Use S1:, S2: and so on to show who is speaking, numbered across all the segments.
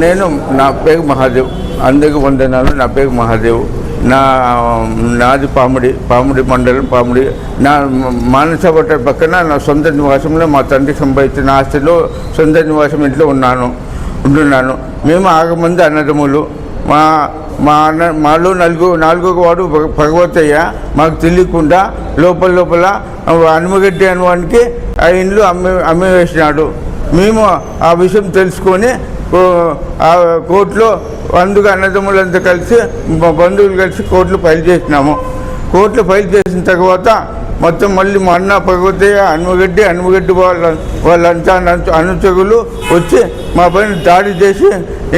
S1: నేను నా పేరు మహాదేవ్, అందరికీ వందనాలు. నా పేరు మహాదేవ్. నాది పాముడి మండలం. పాముడి నా మానస హోటల్ పక్కన నా సొంత నివాసంలో మా తండ్రి సంపాదించిన ఆస్తిలో సొంత నివాసం ఇంట్లో ఉంటున్నాను. మేము 6 మంది అన్నదమ్ములు. మాలో నాలుగో వాడు భగవతయ్య. మాకు తెలియకుండా లోపల హనుమగడ్డి అనువానికి ఆ ఇండ్లు అమ్మి వేసినాడు. మేము ఆ విషయం తెలుసుకొని కోర్టులో అందుకు అన్నదమ్ములంతా కలిసి బంధువులు కలిసి కోర్టులో ఫైల్ చేసినాము. కోర్టులో ఫైల్ చేసిన తర్వాత మొత్తం మళ్ళీ మా అన్న భగవతయ్య హనుమగడ్డి వాళ్ళంతా అనుచరులు వచ్చి మా పైన దాడి చేసి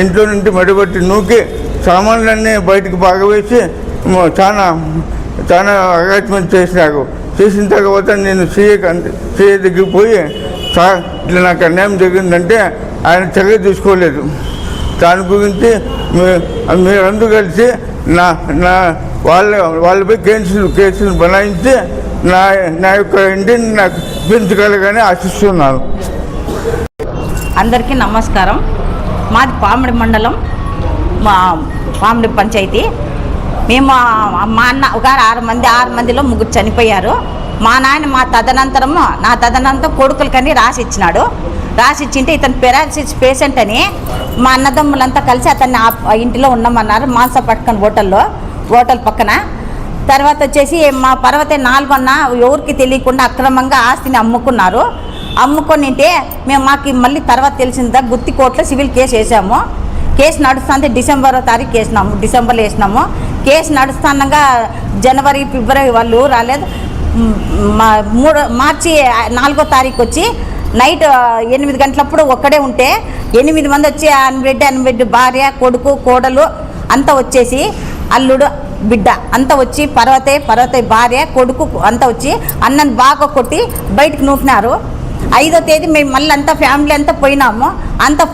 S1: ఇంట్లో నుండి మెడబట్టి నూకి సామాన్లన్నీ బయటకు బాగవేసి చాలా అటాచ్మెంట్ చేసినారు. చేసిన తర్వాత నేను సీఏ దగ్గరికి పోయి ఇట్లా నాకు అన్యాయం జరిగిందంటే ఆయన చర్య తీసుకోలేదు. దాని గురించి మీరందరూ కలిసి వాళ్ళపై కేసులు బనాయించి నా యొక్క ఇంటిని నాకు పెంచగలగానే ఆశిస్తున్నాను.
S2: అందరికీ నమస్కారం. మాది పామిడి మండలం, పామిడి పంచాయతీ. మేము మా అన్న ఒక 6 మందిలో 3 చనిపోయారు. మా నాయన నా తదనంతరం కొడుకులకని రాసిచ్చినాడు. రాసిచ్చింటే ఇతను పెరాలసిస్ పేషెంట్ అని మా అన్నదమ్ములంతా కలిసి అతన్ని ఇంటిలో ఉన్నామన్నారు. మాంస పట్టుకొని హోటల్ పక్కన. తర్వాత వచ్చేసి మా పర్వతే 4 అన్న ఎవరికి తెలియకుండా అక్రమంగా ఆస్తిని అమ్ముకొనింటే మాకు మళ్ళీ తర్వాత తెలిసిందా గుత్తి కోర్టులో సివిల్ కేసు వేసాము. కేసు నడుస్తుంది. డిసెంబర్ డిసెంబర్లో వేసినాము. కేసు నడుస్తానగా జనవరి ఫిబ్రవరి వాళ్ళు రాలేదు. మార్చి 4వ తారీఖు వచ్చి నైట్ 8 గంటలప్పుడు ఒక్కడే ఉంటే 8 మంది వచ్చి అన్బెడ్ భార్య, కొడుకు, కోడలు అంతా వచ్చేసి అల్లుడు, బిడ్డ అంతా వచ్చి పర్వతే భార్య, కొడుకు అంతా వచ్చి అన్నని బాగా కొట్టి బయటకు నూకినారు. 5వ తేదీ మేము మళ్ళీ అంతా ఫ్యామిలీ అంతా పోయినాము.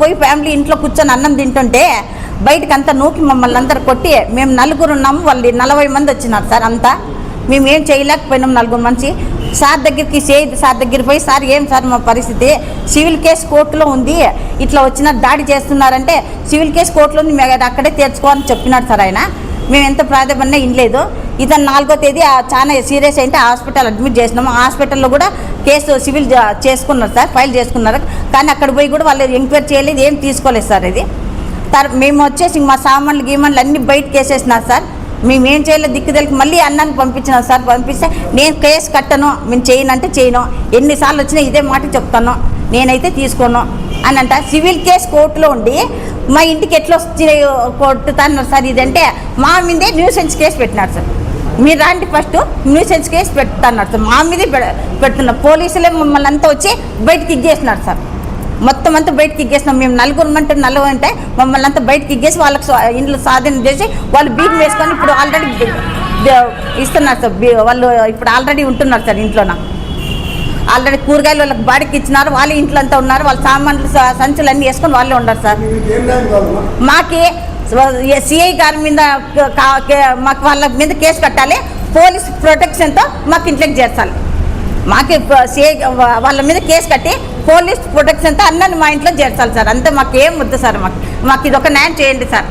S2: పోయి ఫ్యామిలీ ఇంట్లో కూర్చొని అన్నం తింటుంటే బయటకు అంతా నూకి మమ్మల్ని అందరు కొట్టి మేము 4 ఉన్నాము. వాళ్ళు 40 మంది వచ్చినారు సార్. అంతా మేము ఏం చేయలేకపోయినాం. 4 మంది సార్ దగ్గరికి పోయి సార్ ఏం సార్ మా పరిస్థితి, సివిల్ కేసు కోర్టులో ఉంది, ఇట్లా వచ్చిన దాడి చేస్తున్నారంటే సివిల్ కేసు కోర్టులో ఉంది, మేము అక్కడే తీర్చుకోవాలని చెప్పినాడు సార్ ఆయన. మేము ఎంత ప్రాధాన్యత ఇనలేదు. ఇతను 4వ తేదీ చాలా సీరియస్ అయితే హాస్పిటల్ అడ్మిట్ చేసినాము. హాస్పిటల్లో కూడా కేసు సివిల్ చేసుకున్నారు సార్, ఫైల్ చేసుకున్నారు. కానీ అక్కడ పోయి కూడా వాళ్ళు ఎంక్వైరీ చేయలేదు, ఏం తీసుకోలేదు సార్. ఇది మేము వచ్చేసి మా సామాన్లు అన్నీ బయటకు వేసేసినారు సార్. మేము ఏం చేయలేదు, దిక్కుదలకి మళ్ళీ అన్నాన్ని పంపించినాం సార్. పంపిస్తే నేను కేసు కట్టను, మేము చేయను, ఎన్నిసార్లు వచ్చినా ఇదే మాట చెప్తాను, నేనైతే తీసుకోను అని అంట. సివిల్ కేసు కోర్టులో ఉండి మా ఇంటికి ఎట్లా వచ్చి కొట్టుతున్నారు సార్. ఇదంటే మా మీదే న్యూసెన్స్ కేసు పెట్టినారు సార్. మీరు రాండి ఫస్ట్ న్యూసెన్స్ కేసు పెడుతున్నారు సార్. మా మీదే పెడుతున్నారు. పోలీసులే మమ్మల్ని అంతా వచ్చి బయటకి ఇగ్గేసినారు సార్. మొత్తం అంతా బయటకి ఇగ్గేసినాం. మేము 4 అంటే మమ్మల్ని అంతా బయటకి ఇగ్గేసి వాళ్ళకి ఇంట్లో స్వాధీనం చేసి వాళ్ళు బీగం వేసుకొని ఇప్పుడు ఆల్రెడీ ఇస్తున్నారు సార్. వాళ్ళు ఇప్పుడు ఆల్రెడీ ఉంటున్నారు సార్ ఇంట్లోన. ఆల్రెడీ కూరగాయలు వాళ్ళకి బాడికి ఇచ్చినారు. వాళ్ళు ఇంట్లో అంతా ఉన్నారు. వాళ్ళ సామాన్లు సంచులు అన్నీ వేసుకొని వాళ్ళే ఉన్నారు సార్. మాకి సిఐ గారి మీద మాకు వాళ్ళ మీద కేసు కట్టాలి, పోలీస్ ప్రొటెక్షన్తో మాకు ఇంట్లోకి చేర్చాలి. మాకు సిఐ వాళ్ళ మీద కేసు కట్టి పోలీస్ ప్రొటెక్షన్తో అన్నని మా ఇంట్లో చేర్చాలి సార్. అంతే, మాకు ఏం వద్దు సార్. మాకు ఇది ఒక న్యాయం చేయండి సార్.